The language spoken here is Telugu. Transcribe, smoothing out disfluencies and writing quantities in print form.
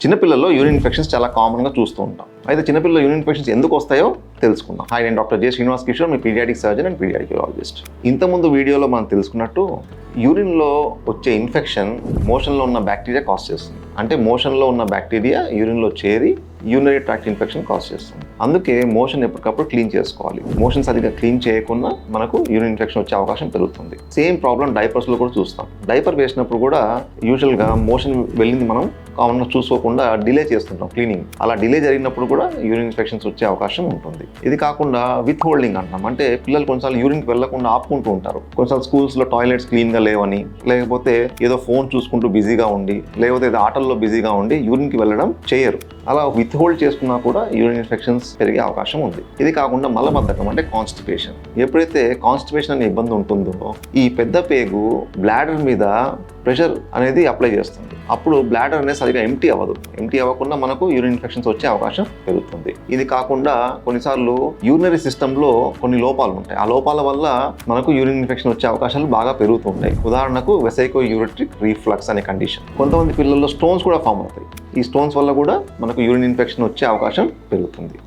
చిన్నపిల్లల్లో యూరిన్ ఇన్ఫెక్షన్స్ చాలా కామన్గా చూస్తూ ఉంటాం. అయితే చిన్నపిల్లల్లో యూరిన్ ఇన్ఫెక్షన్స్ ఎందుకు వస్తాయో తెలుసుకుందాం. హాయ్, నేను doctor J Srinivas Kishore, me paediatric surgeon and paediatric urologist. ఇంతకుముందు వీడియోలో మనం తెలుసుకున్నట్టు యూరిన్లో వచ్చే ఇన్ఫెక్షన్ మోషన్లో ఉన్న బ్యాక్టీరియా కాజ్ చేస్తుంది. అంటే మోషన్లో ఉన్న బ్యాక్టీరియా యూరిన్లో చేరి యూరినరీ ట్రాక్ట్ ఇన్ఫెక్షన్ కాజ్ చేస్తుంది. అందుకే మోషన్ ఎప్పటికప్పుడు క్లీన్ చేసుకోవాలి. మోషన్ సరిగ్గా క్లీన్ చేయకుండా మనకు యూరిన్ ఇన్ఫెక్షన్ వచ్చే అవకాశం పెరుగుతుంది. సేమ్ ప్రాబ్లం డైపర్స్లో కూడా చూస్తాం. డైపర్ వేసినప్పుడు కూడా యూజువల్గా మోషన్ వెళ్ళింది మనం కామన్గా చూసుకోకుండా డిలే చేస్తుంటాం క్లీనింగ్. అలా డిలే జరిగినప్పుడు కూడా యూరిన్ ఇన్ఫెక్షన్స్ వచ్చే అవకాశం ఉంటుంది. ఇది కాకుండా విత్ హోల్డింగ్ అంటాం. అంటే పిల్లలు కొన్నిసార్లు యూరిన్కి వెళ్లకుండా ఆపుకుంటూ ఉంటారు. కొన్నిసార్లు స్కూల్స్లో టాయిలెట్స్ క్లీన్గా లేవని, లేకపోతే ఏదో ఫోన్ చూసుకుంటూ బిజీగా ఉండి, లేకపోతే ఏదో ఆటల్లో బిజీగా ఉండి యూరిన్కి వెళ్ళడం చేయరు. అలా విత్ హోల్డ్ చేసుకున్నా కూడా యూరిన్ ఇన్ఫెక్షన్స్ పెరిగే అవకాశం ఉంది. ఇది కాకుండా మలబద్ధకం అంటే కాన్స్టిపేషన్. ఎప్పుడైతే కాన్స్టిపేషన్ అనే ఇబ్బంది ఉంటుందో ఈ పెద్ద పేగు బ్లాడర్ మీద ప్రెషర్ అనేది అప్లై చేస్తుంది. అప్పుడు బ్లాడర్ అనేది సరిగా ఎంటీ అవ్వదు. ఎంటీ అవ్వకుండా మనకు యూరిన్ ఇన్ఫెక్షన్స్ వచ్చే అవకాశం పెరుగుతుంది. ఇది కాకుండా కొన్నిసార్లు యూరినరీ సిస్టంలో కొన్ని లోపాలు ఉంటాయి. ఆ లోపాల వల్ల మనకు యూరిన్ ఇన్ఫెక్షన్ వచ్చే అవకాశాలు బాగా పెరుగుతుంటాయి. ఉదాహరణకు వెసైకో యూరిట్రిక్ రీఫ్లక్స్ అనే కండిషన్. కొంతమంది పిల్లల్లో స్టోన్స్ కూడా ఫామ్ అవుతాయి. ఈ స్టోన్స్ వల్ల కూడా మనకు యూరిన్ ఇన్ఫెక్షన్ వచ్చే అవకాశం పెరుగుతుంది.